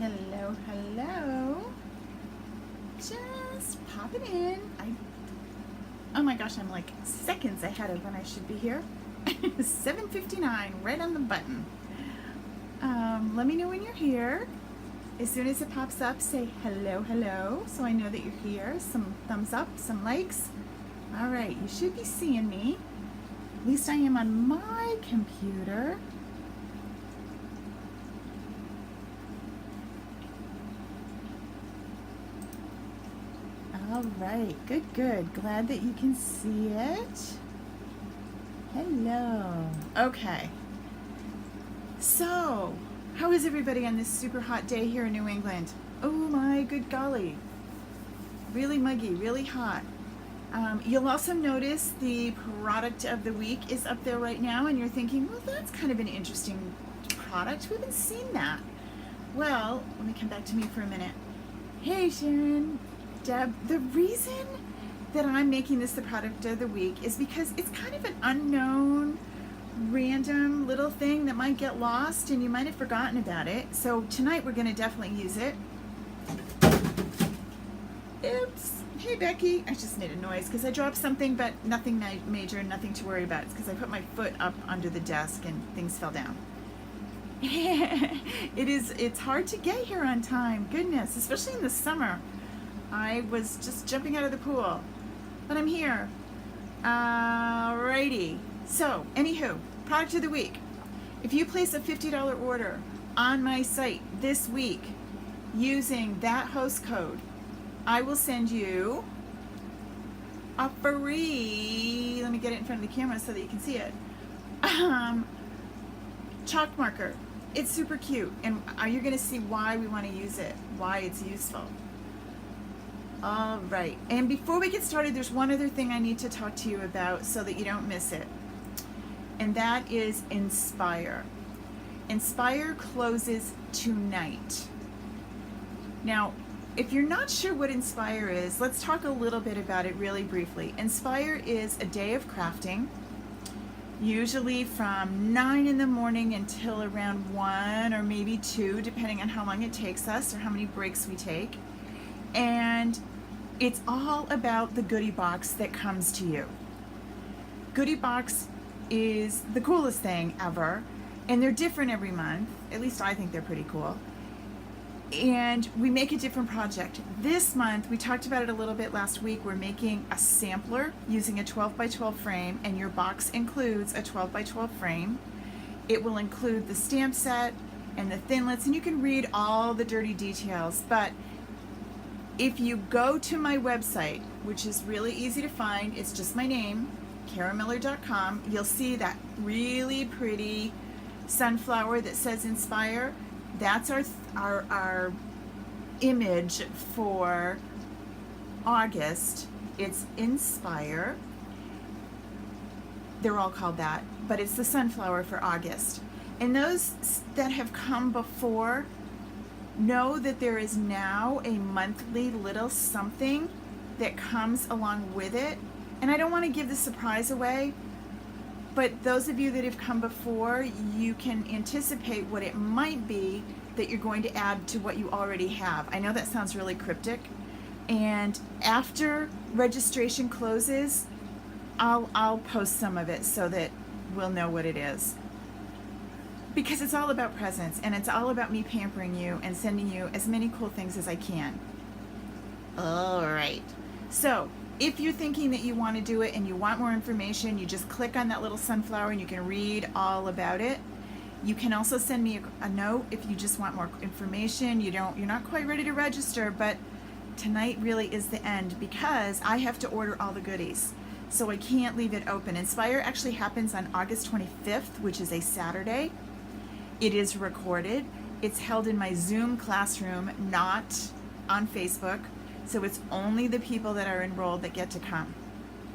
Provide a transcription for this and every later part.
Hello, hello. Just popping in. Oh my gosh, I'm like seconds ahead of when I should be here. 7:59, right on the button. Let me know when you're here. As soon as it pops up, say hello, hello, so I know that you're here. Some thumbs up, some likes. All right, you should be seeing me. At least I am on my computer. All right, good, good. Glad that you can see it. Hello. Okay. So, how is everybody on this super hot day here in New England? Oh my good golly. Really muggy, really hot. You'll also notice the product of the week is up there right now, and you're thinking, well, that's kind of an interesting product. We haven't seen that. Well, let me come back to me for a minute. Hey, Sharon. Deb, the reason that I'm making this the product of the week is because it's kind of an unknown, random little thing that might get lost and you might have forgotten about it. So tonight we're going to definitely use it. Oops. Hey, Becky. I just made a noise because I dropped something, but nothing major, nothing to worry about. It's because I put my foot up under the desk and things fell down. It's hard to get here on time. Goodness, especially in the summer. I was just jumping out of the pool, but I'm here. Alrighty. So, anywho, product of the week. If you place a $50 order on my site this week using that host code, I will send you a free, let me get it in front of the camera so that you can see it, chalk marker. It's super cute, and you're going to see why we want to use it, why it's useful. All right, and before we get started, there's one other thing I need to talk to you about so that you don't miss it, and that is Inspire. Inspire closes tonight. Now, if you're not sure what Inspire is, let's talk a little bit about it really briefly. Inspire is a day of crafting, usually from 9 in the morning until around 1 or maybe 2, depending on how long it takes us or how many breaks we take. And it's all about the goodie box that comes to you. Goodie box is the coolest thing ever, and they're different every month. At least I think they're pretty cool. And we make a different project. This month, we talked about it a little bit last week, we're making a sampler using a 12 by 12 frame, and your box includes a 12 by 12 frame. It will include the stamp set and the thinlits, and you can read all the dirty details, but if you go to my website, which is really easy to find, it's just my name, karamiller.com, you'll see that really pretty sunflower that says Inspire. That's our image for August. It's Inspire. They're all called that, but it's the sunflower for August. And those that have come before, know that there is now a monthly little something that comes along with it. And I don't want to give the surprise away, but those of you that have come before, you can anticipate what it might be that you're going to add to what you already have. I know that sounds really cryptic. And after registration closes, I'll post some of it so that we'll know what it is. Because it's all about presents, and it's all about me pampering you and sending you as many cool things as I can. All right. So if you're thinking that you want to do it and you want more information, you just click on that little sunflower and you can read all about it. You can also send me a note if you just want more information. You're not quite ready to register, but tonight really is the end because I have to order all the goodies. So I can't leave it open. Inspire actually happens on August 25th, which is a Saturday. It is recorded. It's held in my Zoom classroom, not on Facebook. So it's only the people that are enrolled that get to come.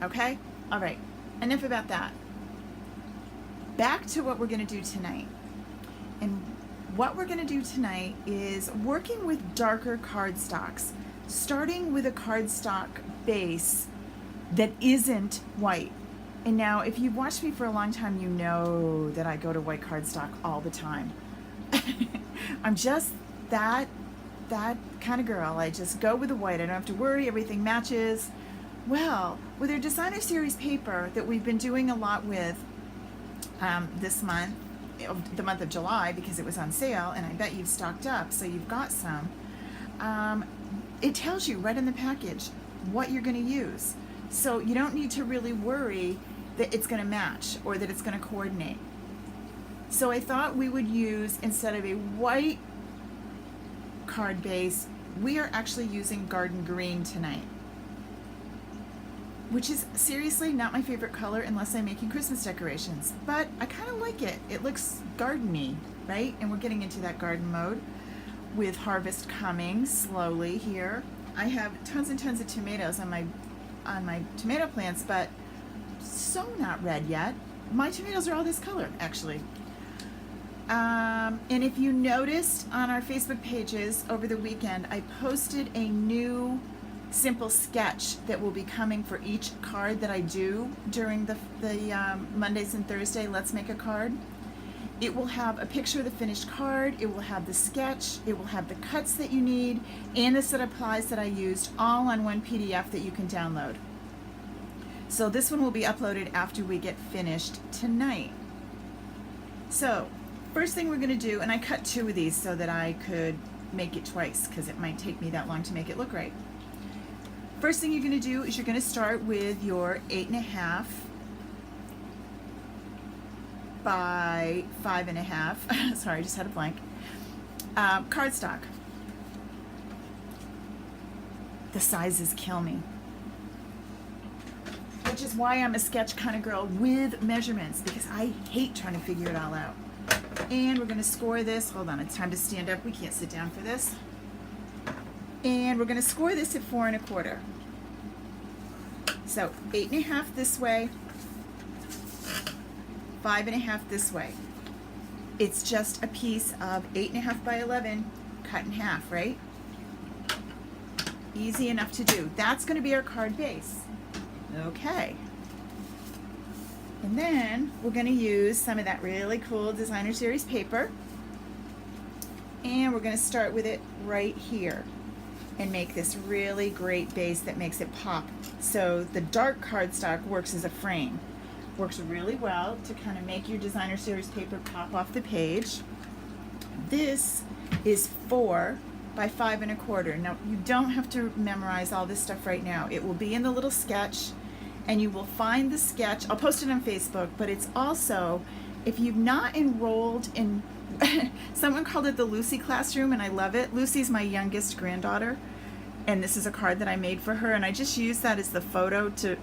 Okay? All right. Enough about that. Back to what we're going to do tonight. And what we're going to do tonight is working with darker cardstocks, starting with a cardstock base that isn't white. And now, if you've watched me for a long time, you know that I go to white cardstock all the time. I'm just that kind of girl. I just go with the white. I don't have to worry, everything matches. Well, with our designer series paper that we've been doing a lot with this month, the month of July, because it was on sale, and I bet you've stocked up, so you've got some. It tells you right in the package what you're going to use. So you don't need to really worry that it's going to match or that it's going to coordinate. So I thought we would use, instead of a white card base, we are actually using garden green tonight, which is seriously not my favorite color unless I'm making Christmas decorations, but I kind of like it. It looks gardeny, right? And we're getting into that garden mode with harvest coming slowly here. I have tons and tons of tomatoes on my tomato plants, but so not red yet. My tomatoes are all this color, actually. And if you noticed on our Facebook pages over the weekend, I posted a new simple sketch that will be coming for each card that I do during the Mondays and Thursday Let's Make a Card. It will have a picture of the finished card, it will have the sketch, it will have the cuts that you need, and the set of plies that I used, all on one PDF that you can download. So this one will be uploaded after we get finished tonight. So first thing we're going to do, and I cut 2 of these so that I could make it twice because it might take me that long to make it look right. First thing you're going to do is you're going to start with your 8.5 by 5.5. Sorry, I just had a blank. Cardstock. The sizes kill me, which is why I'm a sketch kind of girl with measurements, because I hate trying to figure it all out. And we're going to score this. Hold on, it's time to stand up. We can't sit down for this. And we're going to score this at 4 1/4. So 8.5 this way, 5.5 this way. It's just a piece of 8.5 by 11 cut in half, right? Easy enough to do. That's going to be our card base. Okay. And then we're going to use some of that really cool designer series paper, and we're going to start with it right here and make this really great base that makes it pop. So the dark cardstock works as a frame. Works really well to kind of make your designer series paper pop off the page. This is 4 by 5 1/4. Now you don't have to memorize all this stuff right now. It will be in the little sketch, and you will find the sketch. I'll post it on Facebook, but it's also, if you've not enrolled in, someone called it the Lucy classroom, and I love it. Lucy's my youngest granddaughter, and this is a card that I made for her, and I just used that as the photo to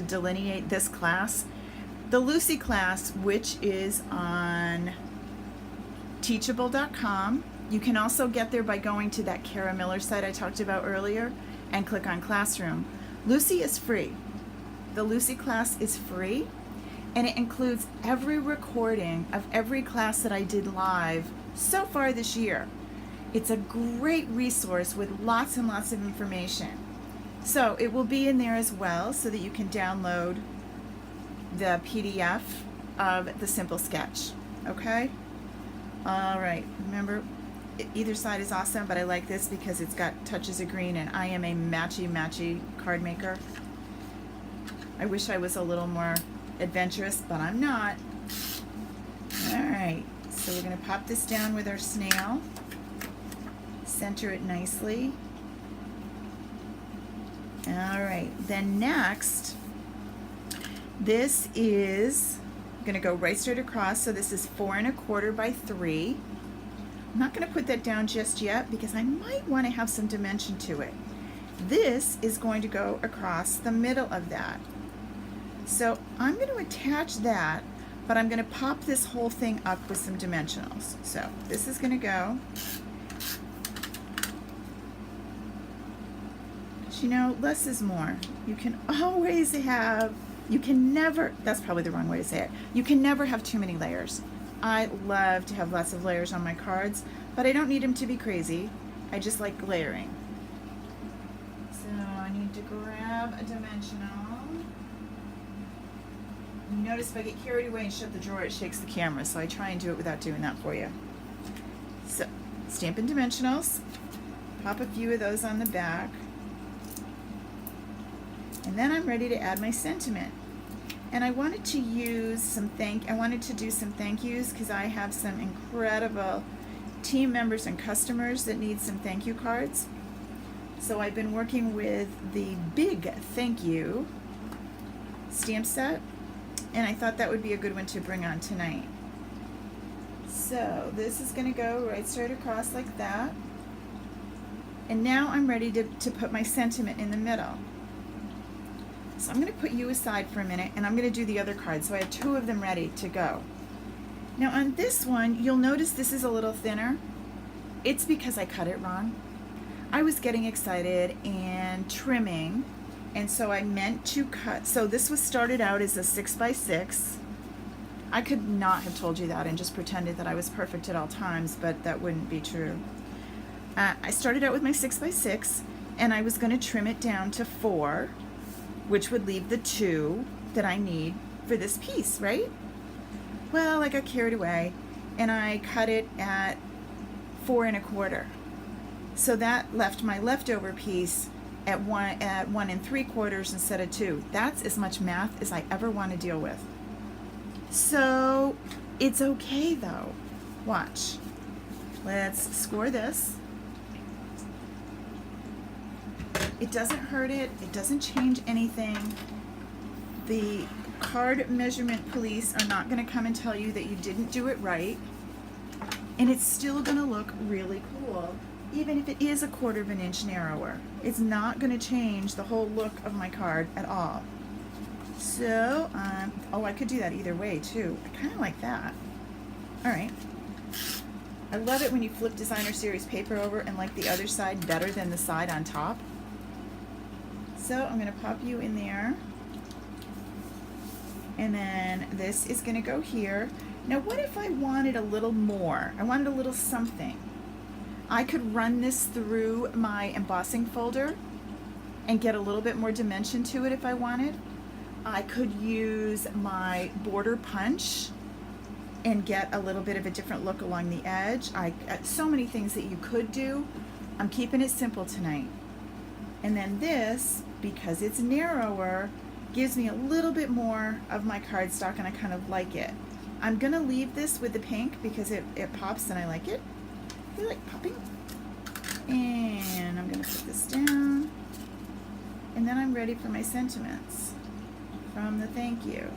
delineate this class. The Lucy class, which is on teachable.com. You can also get there by going to that Kara Miller site I talked about earlier and click on classroom. Lucy is free. The Lucy class is free, and it includes every recording of every class that I did live so far this year. It's a great resource with lots and lots of information. So it will be in there as well so that you can download the PDF of the simple sketch. Okay? All right. Remember, either side is awesome, but I like this because it's got touches of green, and I am a matchy card maker. I wish I was a little more adventurous, but I'm not. All right, so we're going to pop this down with our snail, center it nicely. All right, then next, this is going to go right straight across, so this is 4 1/4 by 3. I'm not going to put that down just yet because I might want to have some dimension to it. This is going to go across the middle of that. So I'm going to attach that, but I'm going to pop this whole thing up with some dimensionals. So this is going to go, you know, less is more. You can always have, you can never, that's probably the wrong way to say it, you can never have too many layers. I love to have lots of layers on my cards, but I don't need them to be crazy. I just like layering. So I need to grab a dimensional. You notice if I get carried away and shut the drawer, it shakes the camera, so I try and do it without doing that for you. So Stampin' Dimensionals. Pop a few of those on the back. And then I'm ready to add my sentiment. And I wanted to use I wanted to do some thank yous because I have some incredible team members and customers that need some thank you cards. So I've been working with the Big Thank You stamp set, and I thought that would be a good one to bring on tonight. So this is going to go right straight across like that. And now I'm ready to put my sentiment in the middle. So I'm going to put you aside for a minute, and I'm going to do the other cards. So I have 2 of them ready to go. Now on this one, you'll notice this is a little thinner. It's because I cut it wrong. I was getting excited and trimming, and so I meant to cut. So this was started out as a 6x6. I could not have told you that and just pretended that I was perfect at all times, but that wouldn't be true. I started out with my 6x6, and I was going to trim it down to 4, which would leave the 2 that I need for this piece, right? Well, I got carried away, and I cut it at 4 1/4. So that left my leftover piece at 1 3/4 instead of 2. That's as much math as I ever want to deal with. So it's okay though. Watch. Let's score this. It doesn't hurt it. It doesn't change anything. The card measurement police are not going to come and tell you that you didn't do it right. And it's still going to look really cool, even if it is 1/4 inch narrower. It's not going to change the whole look of my card at all. So, oh, I could do that either way too. I kind of like that. All right. I love it when you flip designer series paper over and like the other side better than the side on top. So I'm going to pop you in there. And then this is going to go here. Now what if I wanted a little more? I wanted a little something. I could run this through my embossing folder and get a little bit more dimension to it if I wanted. I could use my border punch and get a little bit of a different look along the edge. So many things that you could do. I'm keeping it simple tonight. And then this, because it's narrower, gives me a little bit more of my cardstock, and I kind of like it. I'm going to leave this with the pink because it pops and I like it. I like popping. And I'm going to put this down. And then I'm ready for my sentiments from the thank you.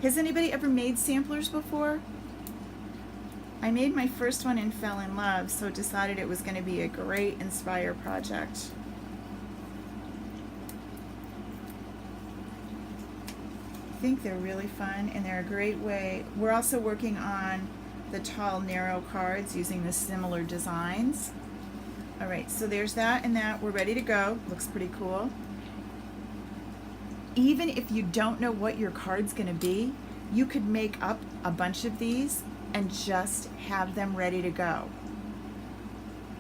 Has anybody ever made samplers before? I made my first one and fell in love, so decided it was going to be a great Inspire project. I think they're really fun, and they're a great way. We're also working on the tall, narrow cards using the similar designs. All right, so there's that and that. We're ready to go. Looks pretty cool. Even if you don't know what your card's going to be, you could make up a bunch of these and just have them ready to go.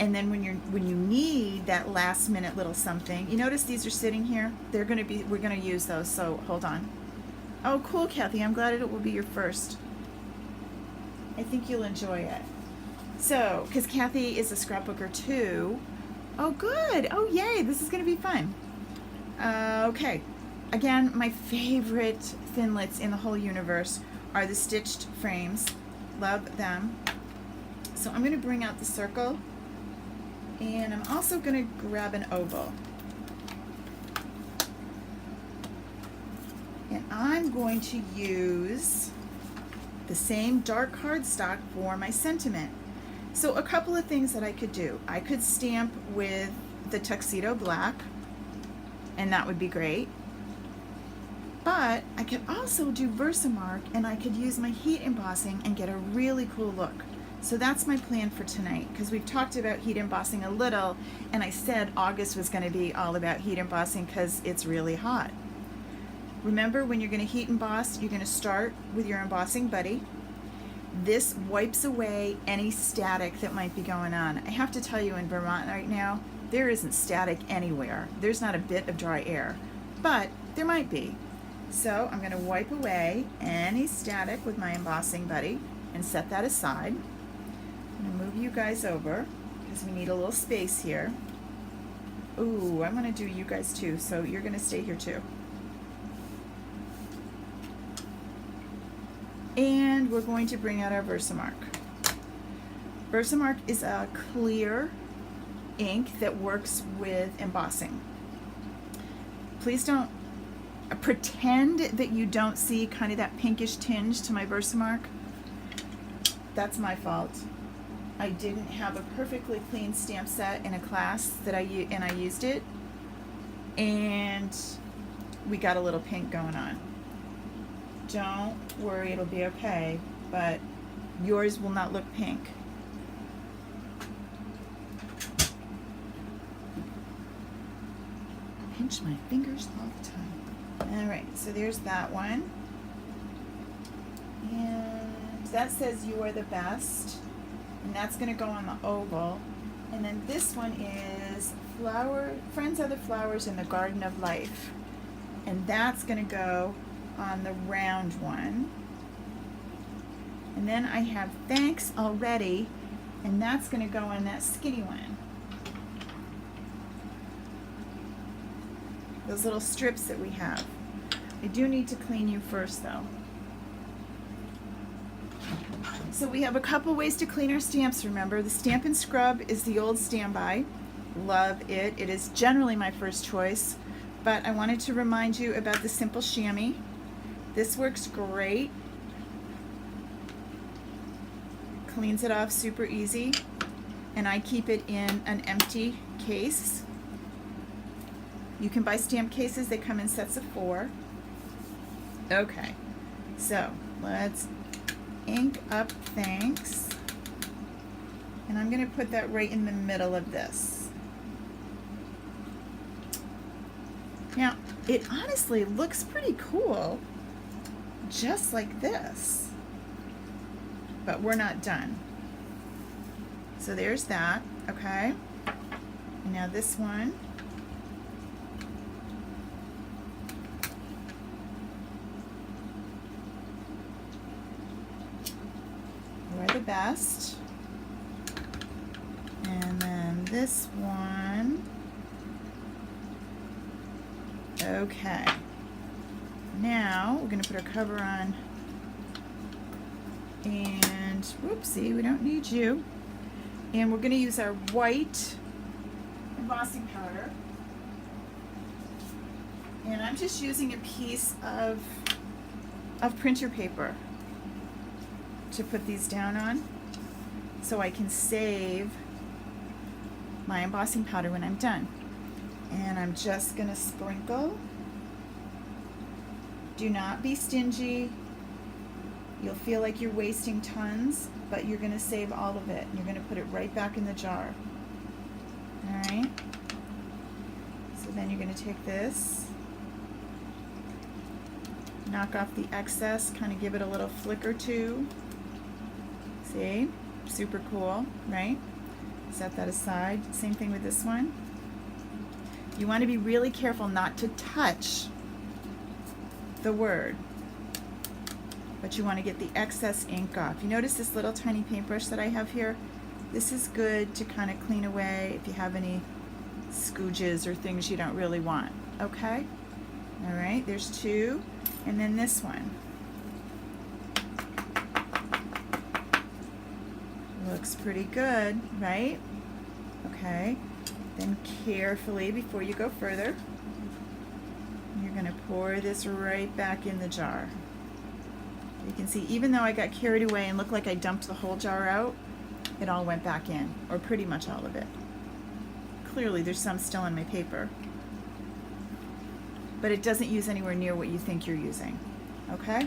And then when you need that last minute little something, you notice these are sitting here. We're going to use those. So hold on. Oh, cool, Kathy. I'm glad it will be your first. I think you'll enjoy it. So, because Kathy is a scrapbooker too. Oh, good. Oh, yay. This is going to be fun. Okay. Again, my favorite Thinlits in the whole universe are the stitched frames. Love them. So I'm going to bring out the circle, and I'm also going to grab an oval. And I'm going to use the same dark cardstock for my sentiment. So a couple of things that I could do. I could stamp with the tuxedo black, and that would be great. But I could also do Versamark, and I could use my heat embossing and get a really cool look. So that's my plan for tonight, because we've talked about heat embossing a little, and I said August was going to be all about heat embossing because it's really hot. Remember, when you're going to heat emboss, you're going to start with your embossing buddy, This wipes away any static that might be going on. I have to tell you, in Vermont right now, there isn't static anywhere. There's not a bit of dry air, but there might be. So I'm going to wipe away any static with my embossing buddy and set that aside. I'm going to move you guys over because we need a little space here. Ooh, I'm going to do you guys too, so you're going to stay here too. And we're going to bring out our Versamark. Versamark is a clear ink that works with embossing. Please don't pretend that you don't see kind of that pinkish tinge to my Versamark. That's my fault. I didn't have a perfectly clean stamp set in a class that I used it, and we got a little pink going on. Don't worry, it'll be okay, but yours will not look pink. I pinch my fingers all the time. Alright, so there's that one. And that says you are the best. And that's going to go on the oval. And then this one is Friends are the Flowers in the Garden of Life. And that's going to go on the round one. And then I have Thanks already, and that's going to go on that skinny one. Those little strips that we have. I do need to clean you first though. So we have a couple ways to clean our stamps, remember. The Stampin' Scrub is the old standby. Love it. It is generally my first choice, but I wanted to remind you about the Simple Chamois. This works great. Cleans it off super easy, and I keep it in an empty case. You can buy stamp cases, they come in sets of 4. Okay, so let's ink up Thanks, and I'm going to put that right in the middle of this. Now, it honestly looks pretty cool, just like this, but we're not done. So there's that, okay? And now this one. You are the best. And then this one. Okay. Now we're going to put our cover on, and whoopsie, we don't need you. And we're going to use our white embossing powder, and I'm just using a piece of printer paper to put these down on so I can save my embossing powder when I'm done. And I'm just going to sprinkle. Do not be stingy. You'll feel like you're wasting tons, but you're going to save all of it. You're going to put it right back in the jar. Alright? So then you're going to take this, knock off the excess, kind of give it a little flick or two. See? Super cool, right? Set that aside. Same thing with this one. You want to be really careful not to touch the word, but you want to get the excess ink off. You notice this little tiny paintbrush that I have here? This is good to kind of clean away if you have any scooges or things you don't really want. Okay? Alright, there's 2. And then this one. Looks pretty good, right? Okay. Then carefully, before you go further, you're going to pour this right back in the jar. You can see, even though I got carried away and looked like I dumped the whole jar out, it all went back in, or pretty much all of it. Clearly there's some still in my paper, but it doesn't use anywhere near what you think you're using. Okay?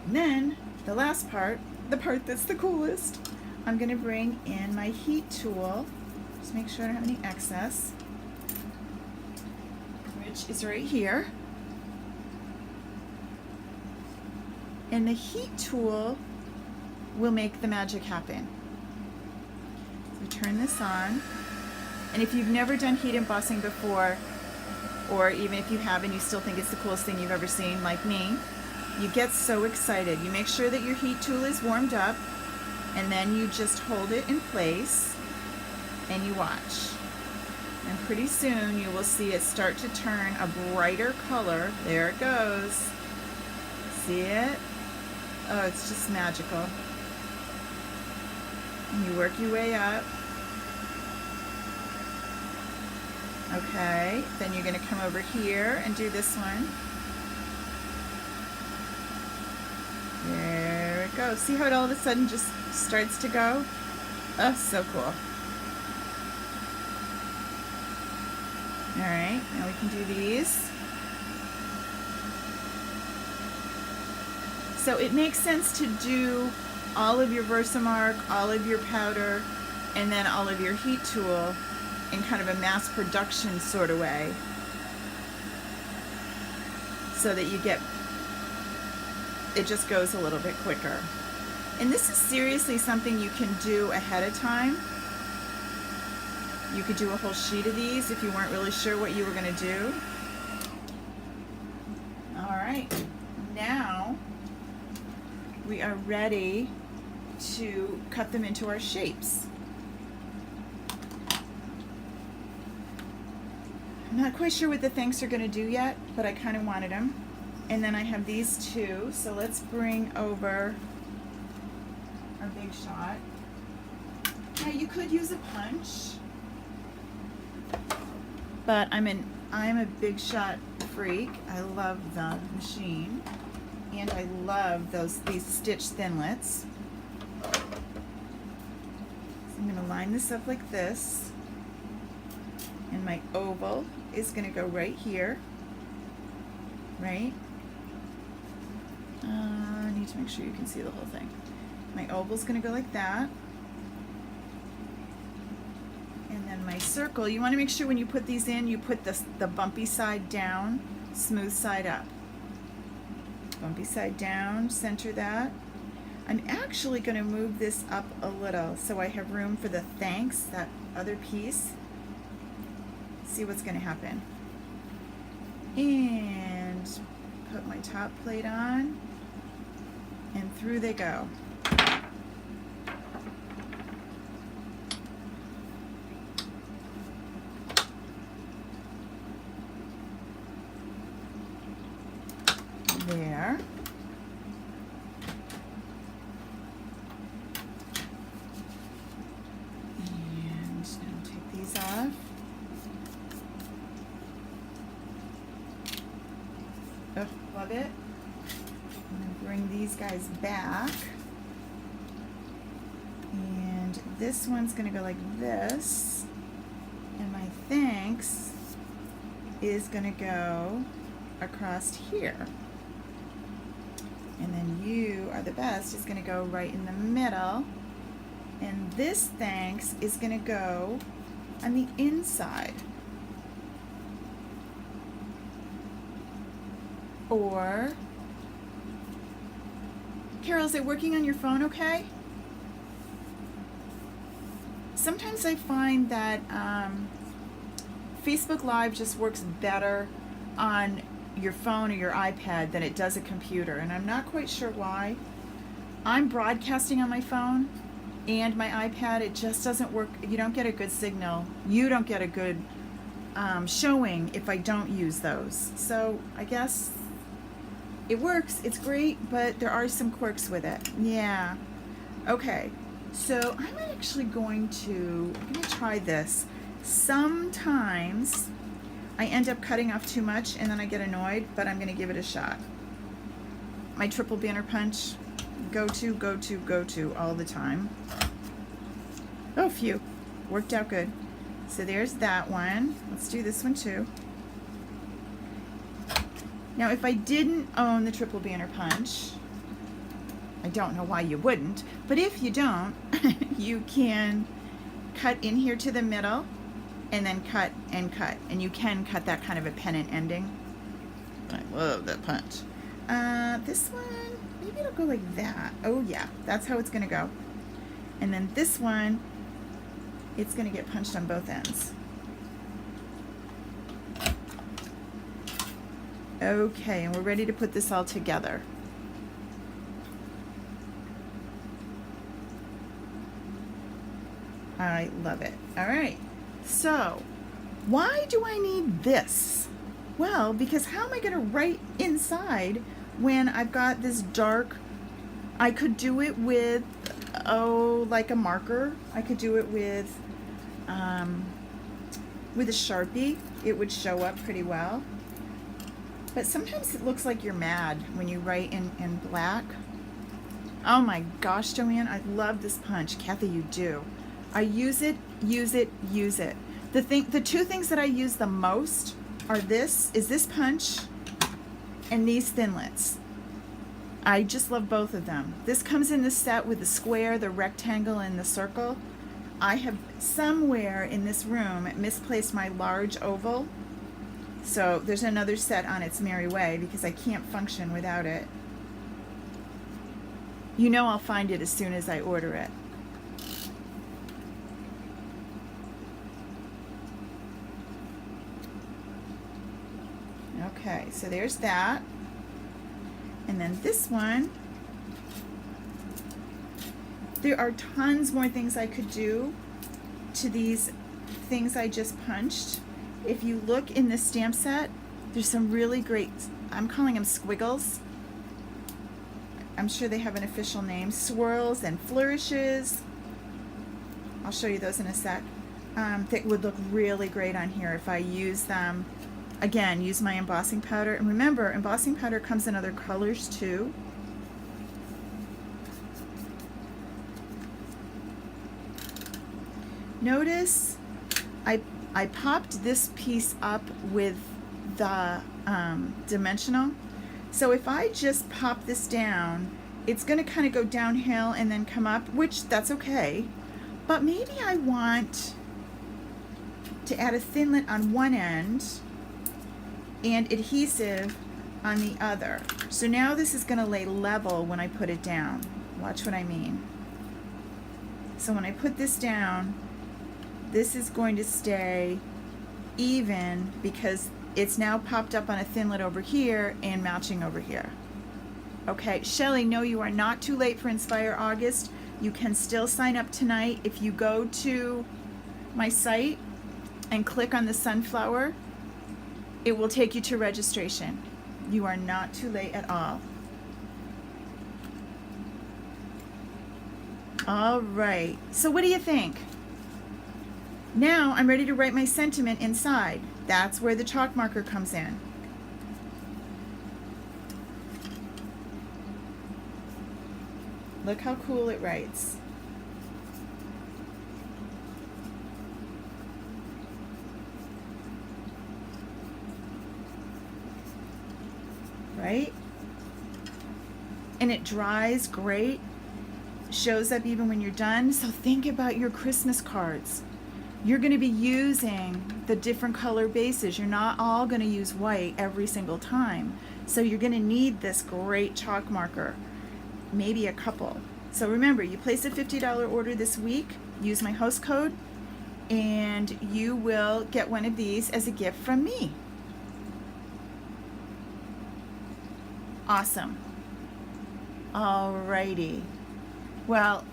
And then the last part, the part that's the coolest, I'm going to bring in my heat tool. Just make sure I don't have any excess, which is right here. And the heat tool will make the magic happen. So turn this on. And if you've never done heat embossing before, or even if you have and you still think it's the coolest thing you've ever seen, like me, you get so excited. You make sure that your heat tool is warmed up, and then you just hold it in place and you watch. And pretty soon you will see it start to turn a brighter color. There it goes. See it? Oh, it's just magical. And you work your way up. Okay, then you're going to come over here and do this one. There it goes. See how it all of a sudden just starts to go? Oh, so cool. Alright, now we can do these. So it makes sense to do all of your Versamark, all of your powder, and then all of your heat tool in kind of a mass production sort of way, so that you get, it just goes a little bit quicker. And this is seriously something you can do ahead of time. You could do a whole sheet of these if you weren't really sure what you were going to do. Alright, now we are ready to cut them into our shapes. I'm not quite sure what the thanks are going to do yet, but I kind of wanted them. And then I have these two, so let's bring over our big shot. Now you could use a punch, but I'm a big shot freak. I love the machine, and I love these stitch thinlits. So I'm going to line this up like this, and my oval is going to go right here, right? I need to make sure you can see the whole thing. My oval's going to go like that. And then my circle, you want to make sure when you put these in, you put the bumpy side down, smooth side up. Bumpy side down, center that. I'm actually going to move this up a little so I have room for the thanks, that other piece. See what's going to happen. And put my top plate on, and through they go. There. And now take these off. Oh, love it. I'm going to bring these guys back. And this one's going to go like this. And my thanks is going to go across here. And then you are the best is going to go right in the middle. And this thanks is going to go on the inside. Or, Carol, is it working on your phone okay? Sometimes I find that Facebook Live just works better on your phone or your iPad than it does a computer, and I'm not quite sure why. I'm broadcasting on my phone and my iPad. It just doesn't work. You don't get a good signal. You don't get a good showing if I don't use those. So I guess it works, it's great, but there are some quirks with it. Yeah. Okay, so I'm actually going to try this. Sometimes I end up cutting off too much and then I get annoyed, but I'm gonna give it a shot. My triple banner punch, go to all the time. Oh, phew, worked out good. So there's that one. Let's do this one too. Now, if I didn't own the triple banner punch, I don't know why you wouldn't, but if you don't, you can cut in here to the middle and then cut, and you can cut that kind of a pennant ending. I love that punch. This one, maybe it'll go like that. Oh yeah, that's how it's gonna go. And then this one, it's gonna get punched on both ends. Okay, and we're ready to put this all together. I love it. All right, so why do I need this? Well, because how am I going to write inside when I've got this dark? I could do it with, oh, like a marker. I could do it with a Sharpie. It would show up pretty well. But sometimes it looks like you're mad when you write in black. Oh my gosh, Joanne, I love this punch. Kathy, you do. I use it, use it, use it. The two things that I use the most are this punch and these thinlits. I just love both of them. This comes in the set with the square, the rectangle, and the circle. I have somewhere in this room misplaced my large oval. So there's another set on its merry way because I can't function without it. You know I'll find it as soon as I order it. Okay, so there's that. And then this one, there are tons more things I could do to these things I just punched. If you look in the stamp set, there's some really great, I'm calling them squiggles. I'm sure they have an official name. Swirls and flourishes. I'll show you those in a sec. That would look really great on here if I use them. Again, use my embossing powder. And remember, embossing powder comes in other colors too. Notice I popped this piece up with the dimensional. So if I just pop this down, it's going to kind of go downhill and then come up, which that's okay. But maybe I want to add a thinlet on one end and adhesive on the other. So now this is going to lay level when I put it down. Watch what I mean. So when I put this down, this is going to stay even because it's now popped up on a thinlet over here and matching over here. Okay, Shelly, no, you are not too late for Inspire August. You can still sign up tonight. If you go to my site and click on the sunflower, it will take you to registration. You are not too late at all. All right, so what do you think? Now I'm ready to write my sentiment inside. That's where the chalk marker comes in. Look how cool it writes. Right? And it dries great, shows up even when you're done. So think about your Christmas cards. You're going to be using the different color bases. You're not all going to use white every single time. So you're going to need this great chalk marker, maybe a couple. So remember, you place a $50 order this week, use my host code, and you will get one of these as a gift from me. Awesome. Alrighty. Well,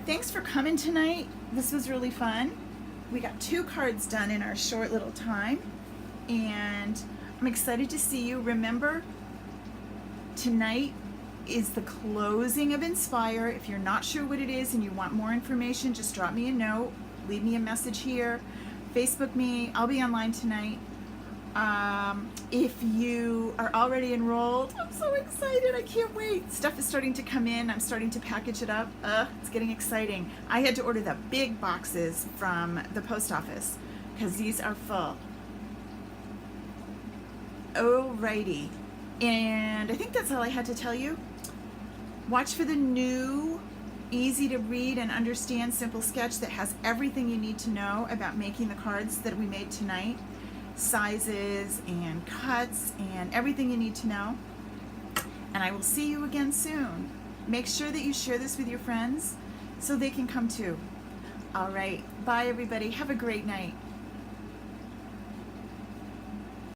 thanks for coming tonight. This was really fun. We got 2 cards done in our short little time, and I'm excited to see you. Remember, tonight is the closing of Inspire. If you're not sure what it is and you want more information, just drop me a note, leave me a message here, Facebook me. I'll be online tonight. If you are already enrolled, I'm so excited. I can't wait. Stuff is starting to come in. I'm starting to package it up. It's getting exciting. I had to order the big boxes from the post office because these are full. Alrighty. And I think that's all I had to tell you. Watch for the new, easy to read and understand simple sketch that has everything you need to know about making the cards that we made tonight. Sizes and cuts and everything you need to know. And I will see you again soon. Make sure that you share this with your friends so they can come too. All right. Bye, everybody. Have a great night.